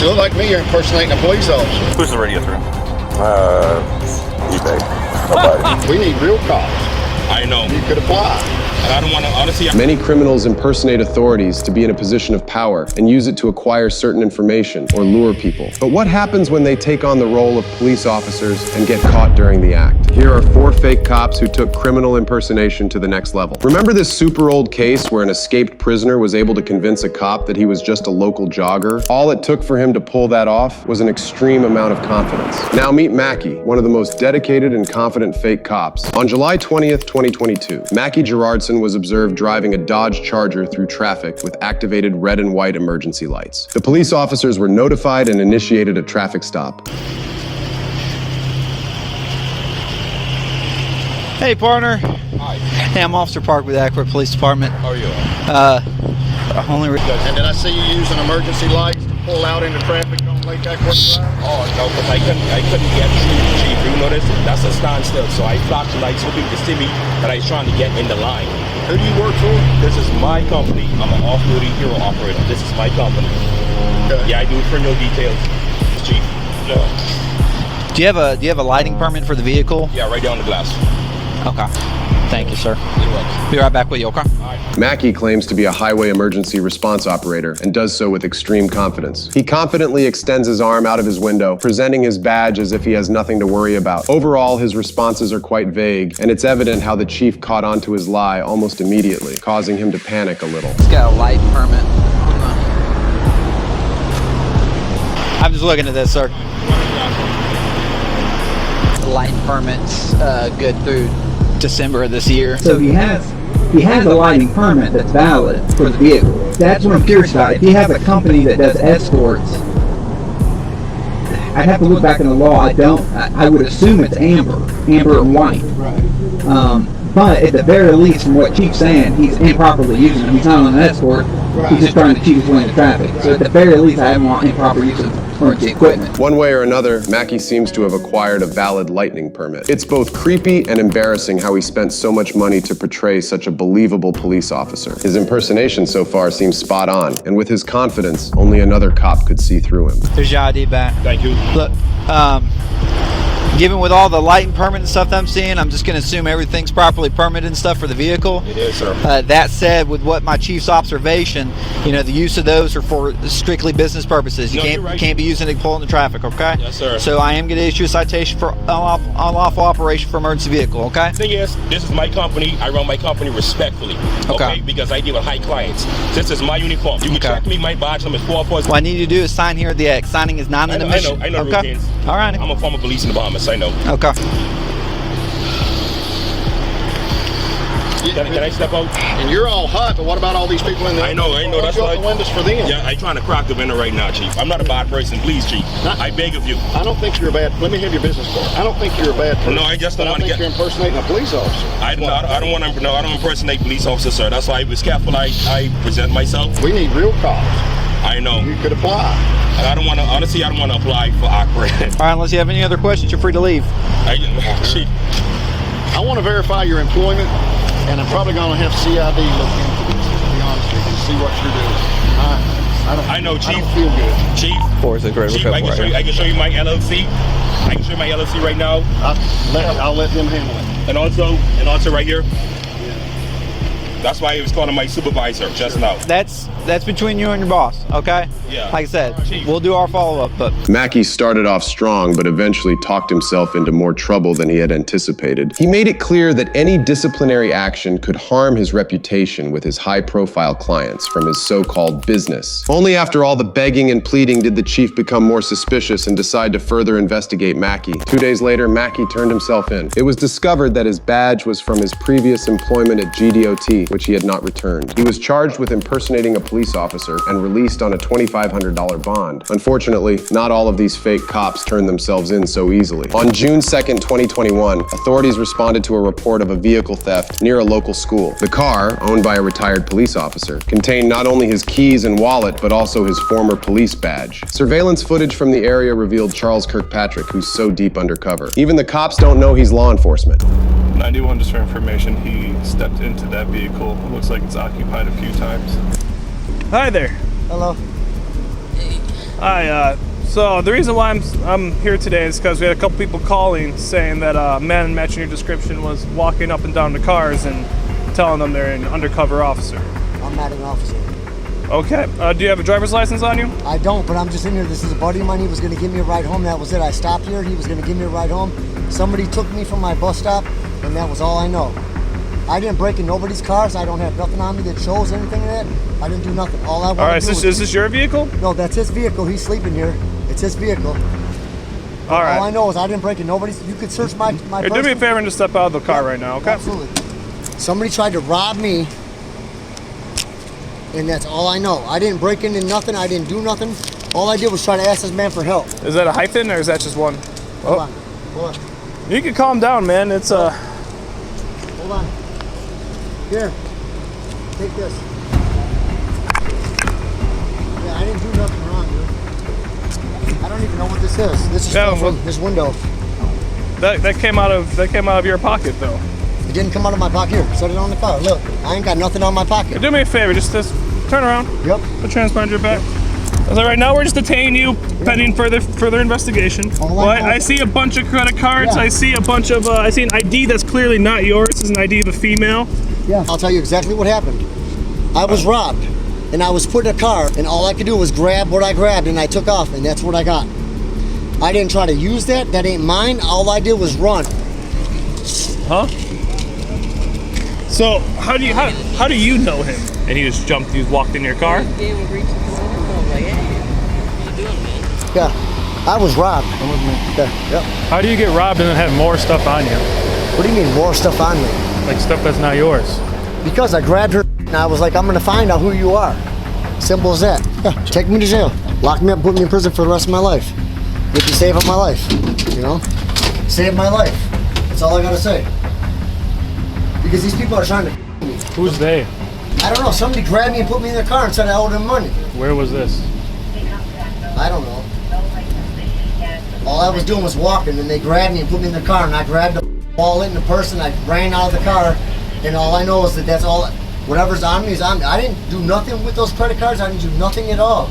You look like me, you're impersonating a police officer. Who's the radio through? eBay. We need real cops. I know. You could apply. And I don't want to, honestly. Many criminals impersonate authorities to be in a position of power and use it to acquire certain information or lure people. But what happens when they take on the role of police officers and get caught during the act? Here are 4 fake cops who took criminal impersonation to the next level. Remember this super old case where an escaped prisoner was able to convince a cop that he was just a local jogger? All it took for him to pull that off was an extreme amount of confidence. Now meet Mackie, one of the most dedicated and confident fake cops. On July 20th, 2022, Mackie Gerardson was observed driving a Dodge Charger through traffic with activated red and white emergency lights. The police officers were notified and initiated a traffic stop. Hey, partner. Hi. Hey, I'm Officer Park with the Akron Police Department. How are you? And did I see you using emergency lights to pull out into traffic on Lake Akron Drive? Oh, no, because I couldn't get through, Chief. You notice? That's a standstill. So I flashed the lights hoping to see me that I was trying to get in the line. Who do you work for? This is my company. I'm an off-duty hero operator. This is my company. Okay. Yeah, I do criminal details, Chief. Yeah. Do you have a lighting permit for the vehicle? Yeah, right down the glass. Okay. Thank you, sir. You're welcome. Be right back with you, okay? Mackie claims to be a highway emergency response operator and does so with extreme confidence. He confidently extends his arm out of his window, presenting his badge as if he has nothing to worry about. Overall, his responses are quite vague, and it's evident how the chief caught on to his lie almost immediately, causing him to panic a little. He's got a light permit. I'm just looking at this, sir. The light permit's good through December of this year. So he has a lighting permit that's valid for the vehicle. That's what I'm curious about. If you have a company that does escorts, I'd have to look back in the law. I would assume it's amber and white. Right. But at the very least, from what Chief's saying, he's improperly using them. He's not on an escort. Right. He's just trying to cheat his way into traffic. So at the very least, I don't want improper use of emergency equipment. One way or another, Mackie seems to have acquired a valid lightning permit. It's both creepy and embarrassing how he spent so much money to portray such a believable police officer. His impersonation so far seems spot on, and with his confidence, only another cop could see through him. There's your ID back. Thank you. Look, given with all the lighting permit and stuff that I'm seeing, I'm just going to assume everything's properly permitted and stuff for the vehicle. It is, sir. That said, with what my chief's observation, the use of those are for strictly business purposes. You can't be using it to pull into traffic, okay? Yes, sir. So I am going to issue a citation for unlawful operation for emergency vehicle, okay? The thing is, this is my company. I run my company respectfully, okay? Because I deal with high clients. This is my uniform. You can check me. My badge number is 44. What I need you to do is sign here at the X. Signing is not an admission. I know okay? routines. All right. I'm a former police in the Bahamas. I know. Okay. Can I step out? And you're all hot, but what about all these people in there? I know. That's why. The windows for them. Yeah, I'm trying to crack the window right now, Chief. I'm not a bad person. Please, Chief. I beg of you. I don't think you're a bad. Let me have your business card. I don't think you're a bad person. No, I just don't want to get. You're impersonating a police officer. I don't want to. No, I don't impersonate police officers, sir. That's why I was careful. I present myself. We need real cops. I know. You could apply. And I don't want to. Honestly, I don't want to apply for Akron. All right, unless you have any other questions, you're free to leave. Chief. I want to verify your employment, and I'm probably going to have CID look into this, to be honest with you, see what you're doing. I know, Chief. I don't feel good. Chief. Chief, I can show you my LLC. I can show you my LLC right now. I'll let them handle it. And also right here. That's why he was calling my supervisor just now. That's between you and your boss, okay? Yeah. Like I said, we'll do our follow-up, but... Mackie started off strong, but eventually talked himself into more trouble than he had anticipated. He made it clear that any disciplinary action could harm his reputation with his high-profile clients from his so-called business. Only after all the begging and pleading did the chief become more suspicious and decide to further investigate Mackie. 2 days later, Mackie turned himself in. It was discovered that his badge was from his previous employment at GDOT, which he had not returned. He was charged with impersonating a police officer and released on a $2,500 bond. Unfortunately, not all of these fake cops turned themselves in so easily. On June 2nd, 2021, authorities responded to a report of a vehicle theft near a local school. The car, owned by a retired police officer, contained not only his keys and wallet, but also his former police badge. Surveillance footage from the area revealed Charles Kirkpatrick, who's so deep undercover. Even the cops don't know he's law enforcement. 91, just for information, he stepped into that vehicle. It looks like it's occupied a few times. Hi there. Hello. Hi, so the reason why I'm here today is because we had a couple people calling saying that a man matching your description was walking up and down the cars and telling them they're an undercover officer. I'm not an officer. Okay. Do you have a driver's license on you? I don't, but I'm just in here. This is a buddy of mine. He was going to give me a ride home. That was it. I stopped here. He was going to give me a ride home. Somebody took me from my bus stop, and that was all I know. I didn't break in nobody's cars. I don't have nothing on me that shows anything of that. I didn't do nothing. All I want to do is this your vehicle? No, that's his vehicle. He's sleeping here. It's his vehicle. All right. All I know is I didn't break in nobody's. You could search my Here, do me a favor and just step out of the car right now, okay? Absolutely. Somebody tried to rob me, and that's all I know. I didn't break into nothing. I didn't do nothing. All I did was try to ask this man for help. Is that a hyphen or is that just one? Hold on. Hold on. You can calm down, man. It's Hold on. Here. Take this. Yeah, I didn't do nothing wrong, dude. I don't even know what this is. This is from this window. That came out of your pocket though. It didn't come out of my pocket. Here, set it on the car. Look, I ain't got nothing on my pocket. Do me a favor, just turn around. Yep. Put your hands behind your back. So right now we're just detaining you pending further investigation. Well, I see a bunch of credit cards. Yeah. I see a bunch of I see an ID that's clearly not yours. It's an ID of a female. Yeah. I'll tell you exactly what happened. I was robbed, and I was put in a car, and all I could do was grab what I grabbed, and I took off, and that's what I got. I didn't try to use that. That ain't mine. All I did was run. Huh? So how do you know him? And he just walked in your car? Yeah, I was robbed. Yeah, yep. How do you get robbed and then have more stuff on you? What do you mean more stuff on me? Like stuff that's not yours? Because I grabbed her and I was like, I'm gonna find out who you are. Simple as that. Yeah, take me to jail. Lock me up, put me in prison for the rest of my life. Get me save up my life, you know? Save my life. That's all I gotta say. Because these people are trying to me. Who's they? I don't know, somebody grabbed me and put me in their car and said I owed them money. Where was this? I don't know. All I was doing was walking, and they grabbed me and put me in the car, and I grabbed the wallet and the purse, and I ran out of the car, and all I know is that that's all, whatever's on me is on me. I didn't do nothing with those credit cards. I didn't do nothing at all.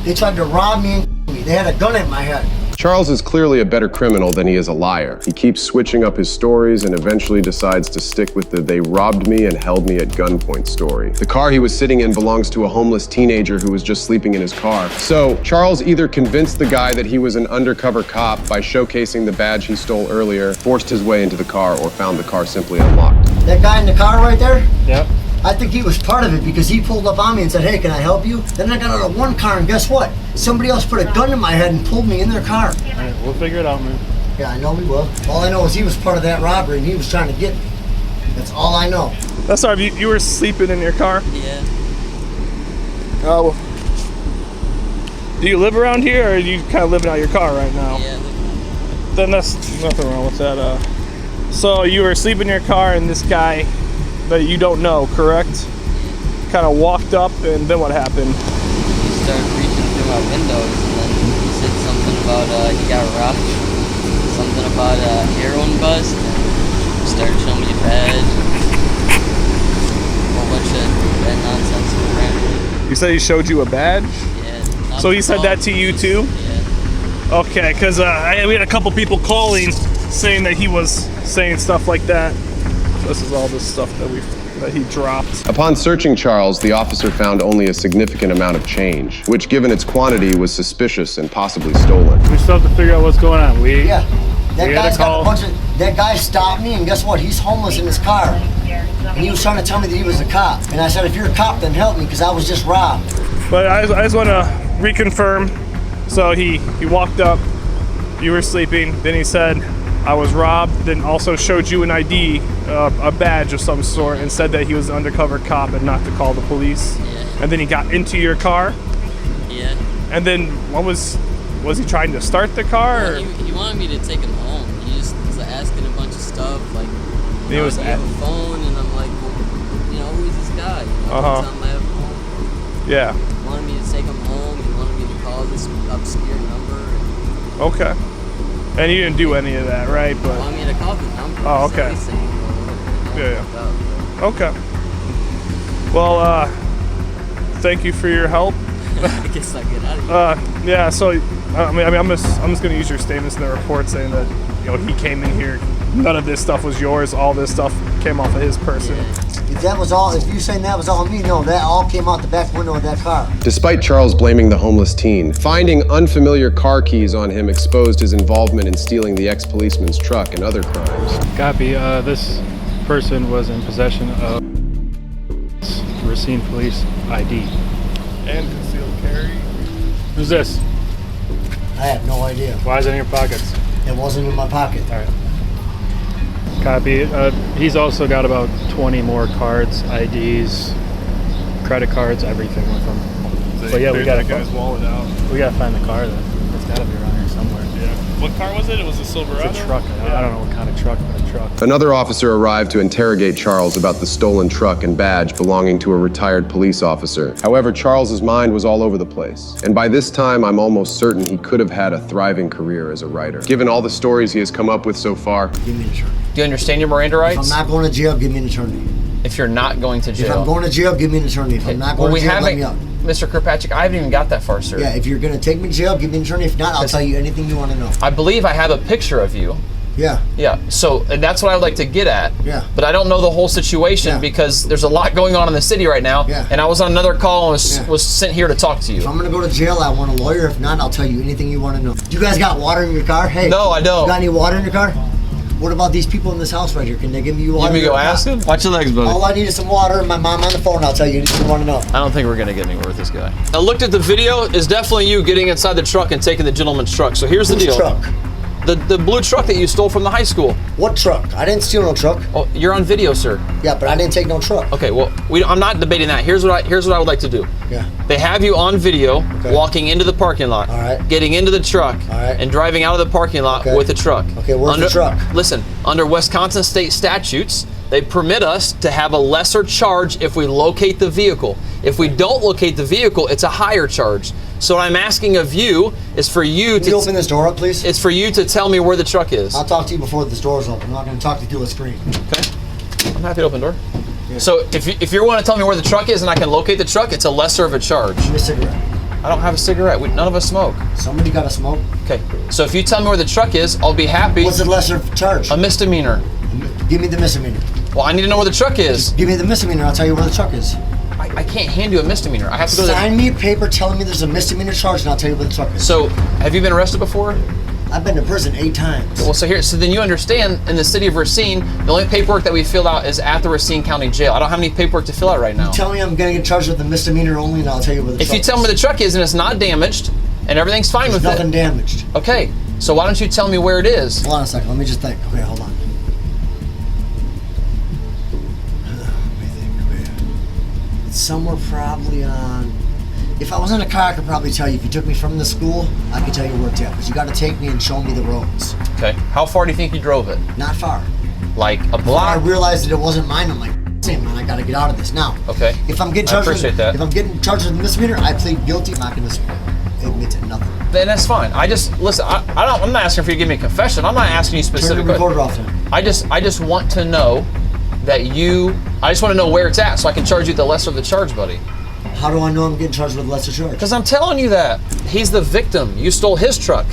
They tried to rob me and me. They had a gun at my head. Charles is clearly a better criminal than he is a liar. He keeps switching up his stories and eventually decides to stick with the "they robbed me and held me at gunpoint" story. The car he was sitting in belongs to a homeless teenager who was just sleeping in his car. So Charles either convinced the guy that he was an undercover cop by showcasing the badge he stole earlier, forced his way into the car, or found the car simply unlocked. That guy in the car right there? Yep. I think he was part of it because he pulled up on me and said, hey, can I help you? Then I got out of one car and guess what? Somebody else put a gun in my head and pulled me in their car. All right, we'll figure it out, man. Yeah, I know we will. All I know is he was part of that robbery and he was trying to get me. That's all I know. That's all right. You were sleeping in your car? Yeah. Oh. Do you live around here or are you kind of living out your car right now? Yeah. Then that's nothing wrong with that. So you were sleeping in your car and this guy that you don't know, correct? Kind of walked up and then what happened? He started reaching through my windows and then he said something about he got robbed, something about a heroin bust, and started showing me a badge, a whole bunch of that nonsense around. You said he showed you a badge? Yeah. So he said that to you too? Yeah. Okay, because we had a couple people calling saying that he was saying stuff like that. This is all this stuff that he dropped. Upon searching Charles, the officer found only a significant amount of change, which given its quantity was suspicious and possibly stolen. We still have to figure out what's going on. Yeah, that we guy's had a call. got a bunch of, that guy stopped me and guess what? He's homeless in his car. And he was trying to tell me that he was a cop. And I said, if you're a cop, then help me because I was just robbed. But I just want to reconfirm. So he walked up, you were sleeping, then he said, I was robbed, then also showed you an ID, a badge of some sort, and said that he was an undercover cop and not to call the police. Yeah. And then he got into your car? Yeah. And then what was he trying to start the car? Well, or? he wanted me to take him home. He just was asking a bunch of stuff, like, He was do you have a phone? And I'm like, well, you know, who is this guy? You know, Uh-huh. tell him I have a phone. Yeah. He wanted me to take him home. He wanted me to call this obscure number. Okay. And you didn't do any of that, right? He But wanted me to call the number. Oh, so okay. he's saying, well, Yeah. Okay. Well, thank you for your help. I guess I get out of here. Yeah. So I'm just gonna use your statements in the report saying that he came in here. None of this stuff was yours. All this stuff came off of his person. If that was all, if you're saying that was all me, no, that all came out the back window of that car. Despite Charles blaming the homeless teen, finding unfamiliar car keys on him exposed his involvement in stealing the ex-policeman's truck and other crimes. Copy. This person was in possession of Racine Police ID. And concealed carry. Who's this? I have no idea. Why is it in your pockets? It wasn't in my pocket. All right. Copy. He's also got about 20 more cards, IDs, credit cards, everything with him. So yeah, we gotta guy's wallet out. We gotta find the car then. It's gotta be around here somewhere. Yeah. What car was it? It was a Silverado. It's a truck. I don't know what kind of truck, but a truck. Another officer arrived to interrogate Charles about the stolen truck and badge belonging to a retired police officer. However, Charles's mind was all over the place. And by this time, I'm almost certain he could have had a thriving career as a writer. Given all the stories he has come up with so far. Give me an attorney. Do you understand your Miranda rights? If I'm not going to jail, give me an attorney. If you're not going to jail. If I'm going to jail, give me an attorney. If I'm not going to jail, let me up. Mr. Kirkpatrick, I haven't even got that far, sir. Yeah, if you're going to take me to jail, give me an attorney. If not, I'll tell you anything you want to know. I believe I have a picture of you. Yeah. Yeah, so, and that's what I would like to get at. Yeah. But I don't know the whole situation because there's a lot going on in the city right now. Yeah. And I was on another call and was sent here to talk to you. If I'm going to go to jail, I want a lawyer. If not, I'll tell you anything you want to know. You guys got water in your car? Hey. No, I don't. You got any water in your car? What about these people in this house right here? Can they give me water? Let me go ask them? Watch your legs, buddy. All I need is some water and my mom on the phone. I'll tell you anything you want to know. I don't think we're gonna get anywhere with this guy. I looked at the video. It's definitely you getting inside the truck and taking the gentleman's truck. So here's the deal. Truck? The blue truck that you stole from the high school. What truck? I didn't steal no truck. Oh, you're on video, sir. Yeah, but I didn't take no truck. Okay, well, I'm not debating that. Here's what I would like to do. Yeah. They have you on video walking into the parking lot, getting into the truck, and driving out of the parking lot with the truck. Okay, where's the truck? Listen, under Wisconsin state statutes, they permit us to have a lesser charge if we locate the vehicle. If we don't locate the vehicle, it's a higher charge. So what I'm asking of you is for you to open this door up, please. It's for you to tell me where the truck is. I'll talk to you before this door's open. I'm not going to talk to you through a screen. Okay. I'm happy to open the door. Yeah. So if you want to tell me where the truck is and I can locate the truck, it's a lesser of a charge. Give me a cigarette. I don't have a cigarette. None of us smoke. Somebody got to smoke. Okay. So if you tell me where the truck is, I'll be happy. What's the lesser charge? A misdemeanor. Give me the misdemeanor. Well, I need to know where the truck is. Give me the misdemeanor. I'll tell you where the truck is. I can't hand you a misdemeanor. I have to go to Sign me a paper telling me there's a misdemeanor charge, and I'll tell you where the truck is. So, have you been arrested before? I've been to prison 8 times. Well, so then you understand, in the city of Racine, the only paperwork that we fill out is at the Racine County Jail. I don't have any paperwork to fill out right now. You tell me I'm going to get charged with the misdemeanor only, and I'll tell you where the truck is. If you tell me the truck is and it's not damaged, and everything's fine with it. There's nothing damaged. Okay, so why don't you tell me where it is? Hold on a second. Let me just think. Okay, hold on. Somewhere probably on. If I was in a car, I could probably tell you. If you took me from the school, I could tell you where it's at. But you got to take me and show me the roads. Okay. How far do you think you drove it? Not far. Like a block? Before I realized that it wasn't mine, I'm like, man, I got to get out of this now. Okay. If I'm getting charged, that. If I'm getting charged with a misdemeanor, I plead guilty. I'm not going to admit to nothing. Then that's fine. Listen. I'm not asking for you to give me a confession. I'm not asking you specific. Turn the recorder off then. I just want to know that I just want to know where it's at so I can charge you the lesser of the charge, buddy. How do I know I'm getting charged with a lesser charge? Because I'm telling you that. He's the victim. You stole his truck.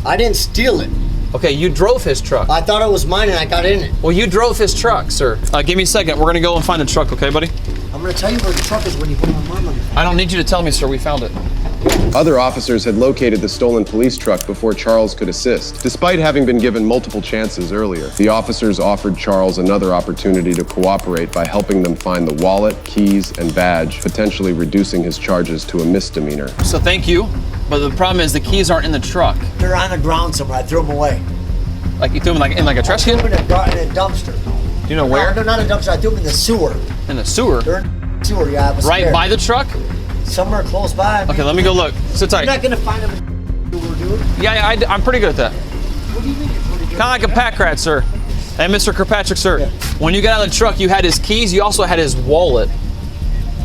I didn't steal it. Okay, you drove his truck. I thought it was mine and I got in it. Well, you drove his truck, sir. Give me a second. We're going to go and find the truck, okay, buddy? I'm going to tell you where the truck is when you put my mom on the phone. I don't need you to tell me, sir. We found it. Other officers had located the stolen police truck before Charles could assist. Despite having been given multiple chances earlier, the officers offered Charles another opportunity to cooperate by helping them find the wallet, keys, and badge, potentially reducing his charges to a misdemeanor. So thank you, but the problem is the keys aren't in the truck. They're on the ground somewhere. I threw them away. Like you threw them in like a trash can? I threw them in a dumpster. Do you know where? No, they're not a dumpster. I threw them in the sewer. In the sewer? They're in the sewer, yeah. I was right scared. by the truck? Somewhere close by. Okay, let me go look. Sit tight. You're not going to find them in the sewer, dude. Yeah, I'm pretty good at that. What do you mean you're pretty good? Kind of like a pack rat, sir. Hey, Mr. Kirkpatrick, sir. Yeah. When you got out of the truck, you had his keys. You also had his wallet.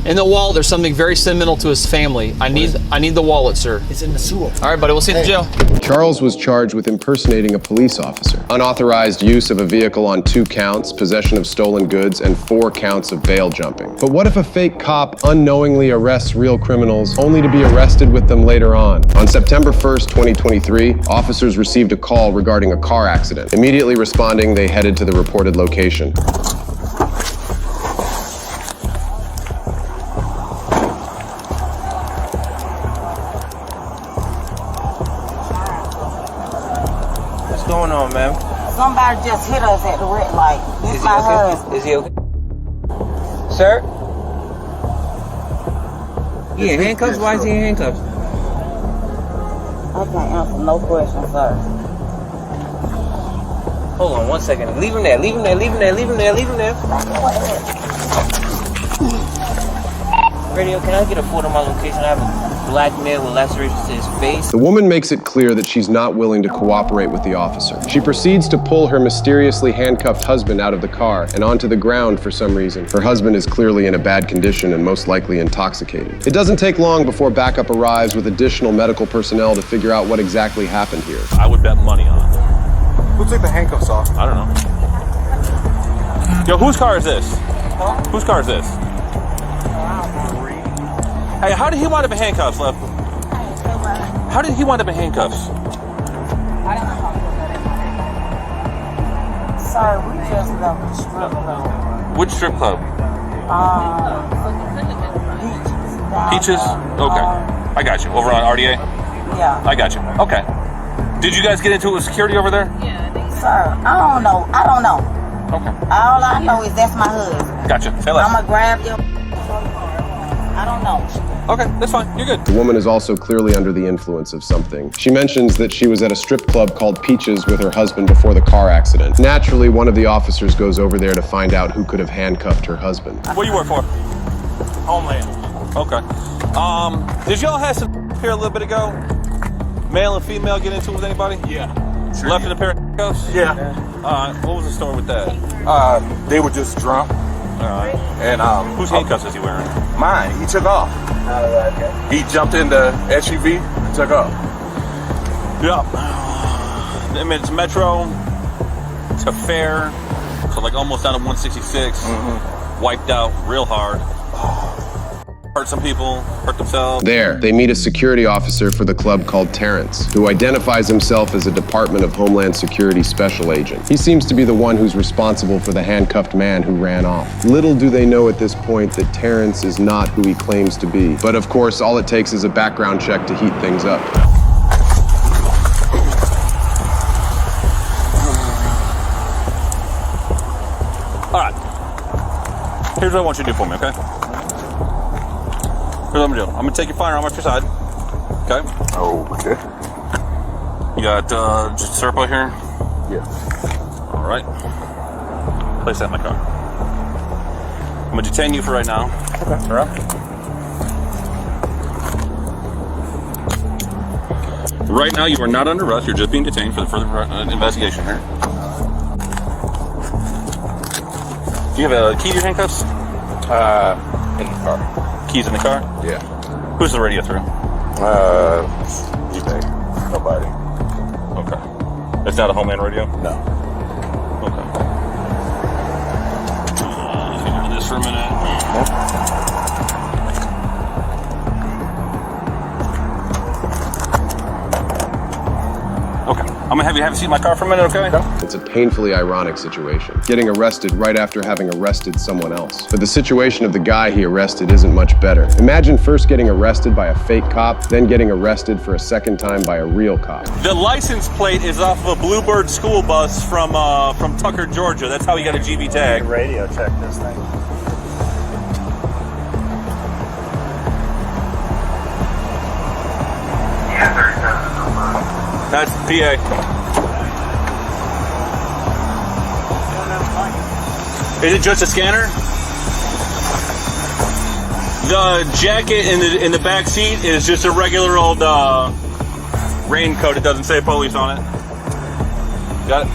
In the wallet, there's something very sentimental to his family. I need the wallet, sir. It's in the sewer. All right, buddy, we'll see you in jail. Charles was charged with impersonating a police officer, unauthorized use of a vehicle on 2 counts, possession of stolen goods, and 4 counts of bail jumping. But what if a fake cop unknowingly arrests real criminals only to be arrested with them later on? On September 1st, 2023, officers received a call regarding a car accident. Immediately responding, they headed to the reported location. What's going on, ma'am? Somebody just hit us at the red light. This is my husband. Is he okay? Sir? He in handcuffs? Why is he in handcuffs? I can't answer no questions, sir. Hold on 1 second. Leave him there. Leave him there. Leave him there. Leave him there. Leave him there. Radio, can I get a photo of my location? I have a black male with lacerations to his face. The woman makes it clear that she's not willing to cooperate with the officer. She proceeds to pull her mysteriously handcuffed husband out of the car and onto the ground for some reason. Her husband is clearly in a bad condition and most likely intoxicated. It doesn't take long before backup arrives with additional medical personnel to figure out what exactly happened here. I would bet money on it. Who took the handcuffs off? I don't know. Yo, whose car is this? Huh? Whose car is this? Hey, how did he wind up in handcuffs, Lev? How did he wind up in handcuffs? Sir, we just left the strip club. Which strip club? Peaches. Peaches? Okay. I got you. Over on RDA? Yeah. I got you. Okay. Did you guys get into it with security over there? Sir, I don't know. Okay. All I know is that's my husband. Gotcha. Say less. I'm gonna grab you. I don't know. Okay, that's fine. You're good. The woman is also clearly under the influence of something. She mentions that she was at a strip club called Peaches with her husband before the car accident. Naturally, one of the officers goes over there to find out who could have handcuffed her husband. What do you work for? Homeland. Okay. Did y'all have some here a little bit ago? Male and female get into it with anybody? Yeah. Sure. Left in a pair of handcuffs? Yeah. What was the story with that? They were just drunk. And whose handcuffs is he wearing? Mine. He took off. He jumped in the SUV and took off. Yeah. I mean, it's Metro to Fair, so like almost down to 166. Wiped out real hard. Hurt some people, hurt themselves. There, they meet a security officer for the club called Terrence, who identifies himself as a Department of Homeland Security special agent. He seems to be the one who's responsible for the handcuffed man who ran off. Little do they know at this point that Terrence is not who he claims to be. But of course, all it takes is a background check to heat things up. All right. Here's what I want you to do for me, okay? Here's what I'm gonna do. I'm gonna take your firearm off your side. Okay? Okay. You got just syrup right here? Yeah. All right. Place that in my car. I'm gonna detain you for right now. Okay. All right? Right now, you are not under arrest. You're just being detained for the further investigation here. Do you have a key to your handcuffs? In the car. Keys in the car? Yeah. Who's the radio through? eBay. Nobody. Okay. It's not a Homeland radio? No. Okay. Let's get rid of this for a minute. Okay. I'm gonna have you have a seat in my car for a minute, okay? It's a painfully ironic situation, getting arrested right after having arrested someone else. But the situation of the guy he arrested isn't much better. Imagine first getting arrested by a fake cop, then getting arrested for a second time by a real cop. The license plate is off of a Bluebird school bus from Tucker, Georgia. That's how he got a GB tag. Radio check this thing. That's PA. Is it just a scanner? The jacket in the back seat is just a regular old raincoat. It doesn't say police on it. Got it?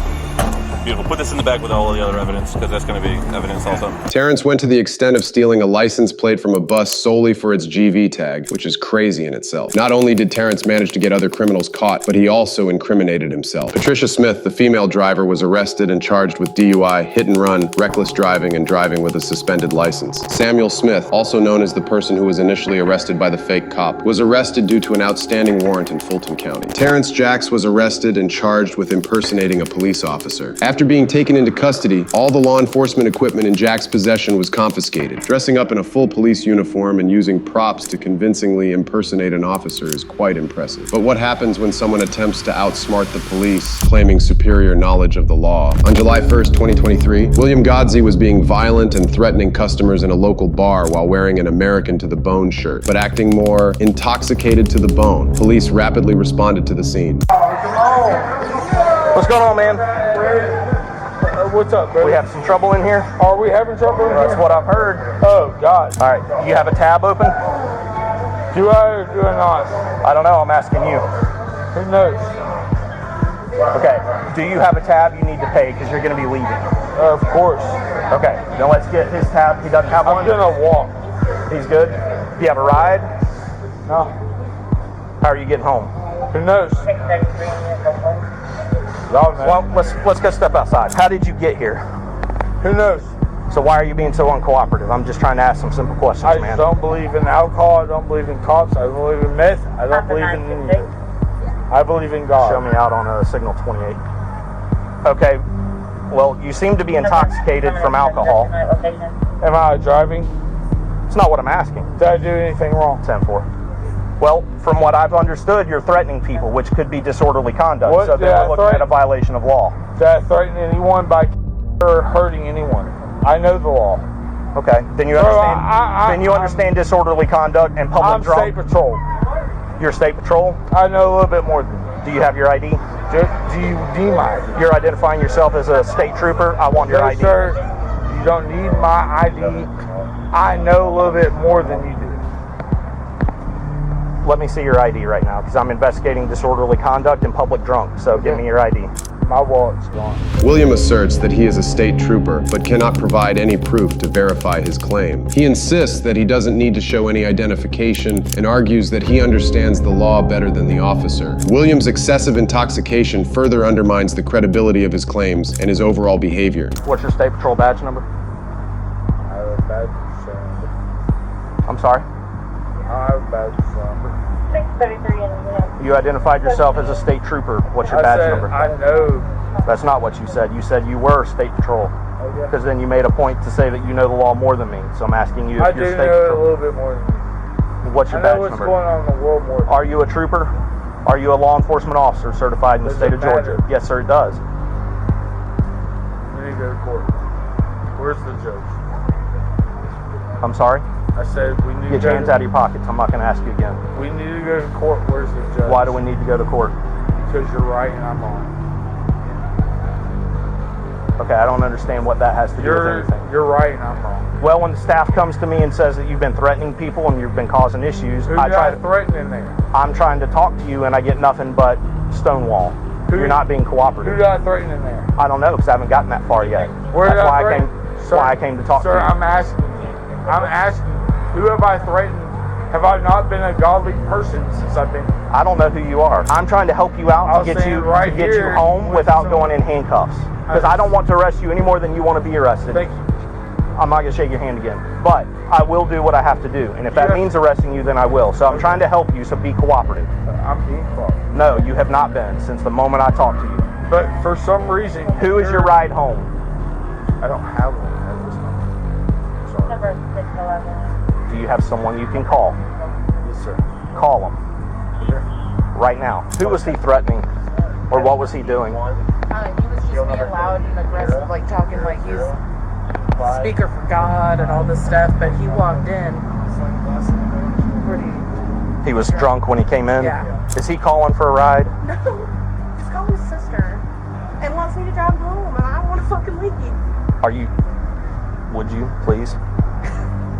Beautiful. Put this in the bag with all of the other evidence, because that's going to be evidence also. Terrence went to the extent of stealing a license plate from a bus solely for its GV tag, which is crazy in itself. Not only did Terrence manage to get other criminals caught, but he also incriminated himself. Patricia Smith, the female driver, was arrested and charged with DUI, hit and run, reckless driving, and driving with a suspended license. Samuel Smith, also known as the person who was initially arrested by the fake cop, was arrested due to an outstanding warrant in Fulton County. Terrence Jacks was arrested and charged with impersonating a police officer. After being taken into custody, all the law enforcement equipment in Jack's possession was confiscated. Dressing up in a full police uniform and using props to convincingly impersonate an officer is quite impressive. But what happens when someone attempts to outsmart the police, claiming superior knowledge of the law? On July 1st, 2023, William Godsey was being violent and threatening customers in a local bar while wearing an American to the bone shirt, but acting more intoxicated to the bone. Police rapidly responded to the scene. What's going on, man? What's up, bro? We have some trouble in here? Are we having trouble in here? That's what I've heard. Oh, God. All right, you have a tab open? Do I or do I not? I don't know, I'm asking you. Who knows? Okay, do you have a tab you need to pay because you're going to be leaving? Of course. Okay, then let's get his tab. He doesn't have one? I'm going to walk. He's good? Do you have a ride? No. How are you getting home? Who knows? Well, let's go step outside. How did you get here? Who knows? So why are you being so uncooperative? I'm just trying to ask some simple questions, man. I don't believe in alcohol. I don't believe in cops. I don't believe in meth. I don't believe in anything. I believe in God. Show me out on a signal 28. Okay. Well, you seem to be intoxicated from alcohol. Am I driving? It's not what I'm asking. Did I do anything wrong? 10-4. Well, from what I've understood, you're threatening people, which could be disorderly conduct. What so did they're I looking at a violation of law. Did I threaten anyone by or hurting anyone? I know the law. Okay, then you understand. Then you understand disorderly conduct and public drunk. I'm state patrol. You're state patrol? I know a little bit more than you. Do you have your ID? Do you need my ID? You're identifying yourself as a state trooper. I want your ID. Sir, you don't need my ID. I know a little bit more than you do. Let me see your ID right now, because I'm investigating disorderly conduct and public drunk. So give me your ID. My wallet's gone. William asserts that he is a state trooper, but cannot provide any proof to verify his claim. He insists that he doesn't need to show any identification and argues that he understands the law better than the officer. William's excessive intoxication further undermines the credibility of his claims and his overall behavior. What's your state patrol badge number? I have a badge number. I'm sorry? I have a badge number. 633. You identified yourself as a state trooper. What's your badge number? I know. That's not what you said. You said you were state patrol. Because then you made a point to say that you know the law more than me. So I'm asking you if you're state patrol. I do know a little bit more than you. What's your badge number? I know what's going on in the world more than you. Are you a trooper? Are you a law enforcement officer certified in the state of Georgia? Yes, sir, it does. We need to go to court. Where's the judge? I'm sorry? I said we need to get your hands out of your pockets. I'm not going to ask you again. We need to go to court. Where's the judge? Why do we need to go to court? Because you're right and I'm wrong. Okay, I don't understand what that has to do with anything. You're right and I'm wrong. Well, when the staff comes to me and says that you've been threatening people and you've been causing issues, Who did I threaten in there? I'm trying to talk to you and I get nothing but stonewall. You're not being cooperative. Who did I threaten in there? I don't know because I haven't gotten that far yet. That's why I came to talk to you. Sir, I'm asking. Who have I threatened? Have I not been a godly person since I've been? I don't know who you are. I'm trying to help you out to get you home without going in handcuffs. Because I don't want to arrest you any more than you want to be arrested. Thank you. I'm not going to shake your hand again. But I will do what I have to do. And if that means arresting you, then I will. So I'm trying to help you, so be cooperative. I'm being cooperative. No, you have not been since the moment I talked to you. But for some reason... Who is your ride home? I don't have one at this number. Sorry. Number 611. Do you have someone you can call? Yes, sir. Call him. Sure. Right now. Who was he threatening? Or what was he doing? He was just being loud and aggressive, like talking like he's speaker for God and all this stuff, but he walked in pretty... He was drunk when he came in? Yeah. Is he calling for a ride? No. He's calling his sister and wants me to drive him home, and I want to fucking leave. Are you... Would you, please?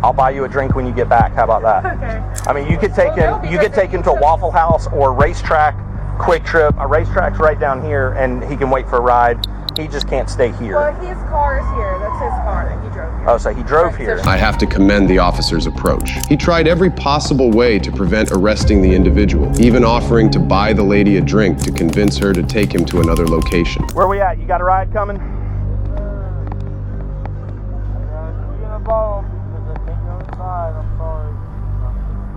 I'll buy you a drink when you get back. How about that? Okay. I mean, you could take him to Waffle House or Racetrack, Quick Trip. A Racetrack's right down here, and he can wait for a ride. He just can't stay here. Well, his car is here. That's his car that he drove here. Oh, so he drove here. I have to commend the officer's approach. He tried every possible way to prevent arresting the individual, even offering to buy the lady a drink to convince her to take him to another location. Where we at? You got a ride coming?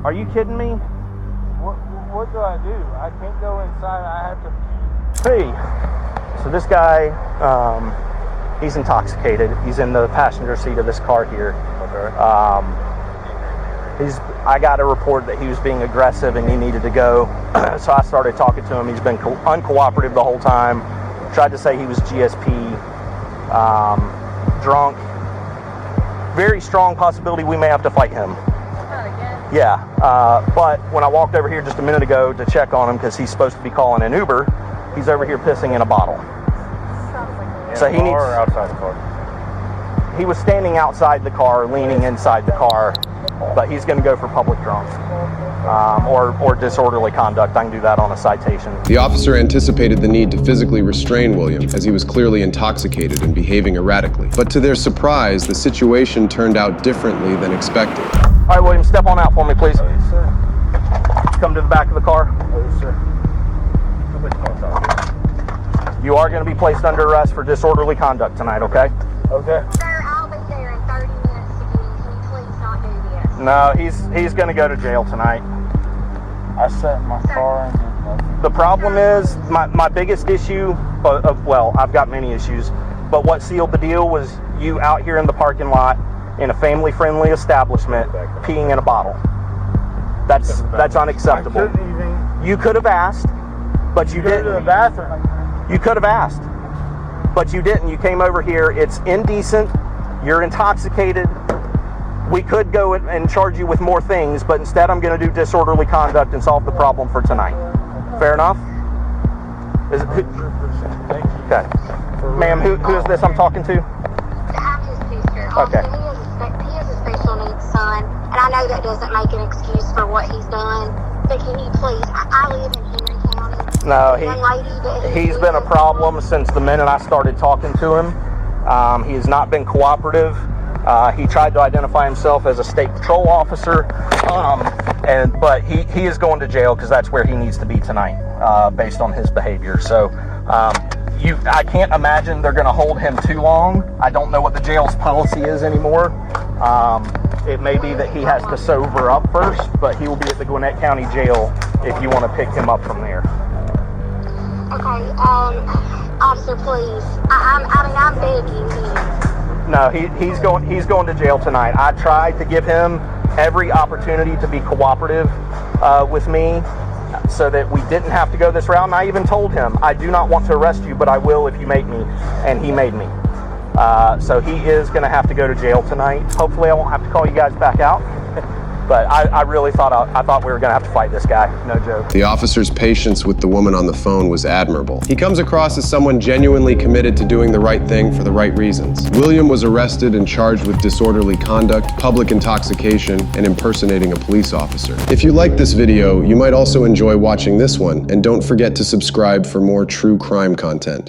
Are you kidding me? What do I do? I can't go inside. I have to. Hey, so this guy, he's intoxicated. He's in the passenger seat of this car here. Okay. I got a report that he was being aggressive and he needed to go. So I started talking to him. He's been uncooperative the whole time. Tried to say he was GSP, drunk. Very strong possibility we may have to fight him. Yeah, but when I walked over here just a minute ago to check on him because he's supposed to be calling an Uber, he's over here pissing in a bottle. So he needs. Or outside the car? He was standing outside the car, leaning inside the car, but he's going to go for public drunk or disorderly conduct. I can do that on a citation. The officer anticipated the need to physically restrain William as he was clearly intoxicated and behaving erratically. But to their surprise, the situation turned out differently than expected. All right, William, step on out for me, please. Yes, sir. Come to the back of the car. Yes, sir. You are going to be placed under arrest for disorderly conduct tonight, okay? Okay. Sir, I'll be there in 30 minutes to get in. Can you please not do this? No, he's going to go to jail tonight. I sat in my car and did nothing. The problem is, my biggest issue, well, I've got many issues, but what sealed the deal was you out here in the parking lot in a family-friendly establishment peeing in a bottle. That's unacceptable. You could have asked, but you didn't. Go to the bathroom. You could have asked, but you didn't. You came over here. It's indecent. You're intoxicated. We could go and charge you with more things, but instead I'm going to do disorderly conduct and solve the problem for tonight. Fair enough? Okay. Ma'am, who is this I'm talking to? I'm his sister. Okay. He has a special needs son, and I know that doesn't make an excuse for what he's done, but can you please, I live in Henry County. No, he's been a problem since the minute I started talking to him. He has not been cooperative. He tried to identify himself as a state patrol officer, but he is going to jail because that's where he needs to be tonight, based on his behavior. So I can't imagine they're going to hold him too long. I don't know what the jail's policy is anymore. It may be that he has to sober up first, but he will be at the Gwinnett County Jail if you want to pick him up from there. Okay, officer, please. I'm begging you. No, he's going to jail tonight. I tried to give him every opportunity to be cooperative with me so that we didn't have to go this route. And I even told him, I do not want to arrest you, but I will if you make me. And he made me. So he is going to have to go to jail tonight. Hopefully I won't have to call you guys back out. But I really thought we were going to have to fight this guy. No joke. The officer's patience with the woman on the phone was admirable. He comes across as someone genuinely committed to doing the right thing for the right reasons. William was arrested and charged with disorderly conduct, public intoxication, and impersonating a police officer. If you like this video, you might also enjoy watching this one, and don't forget to subscribe for more true crime content.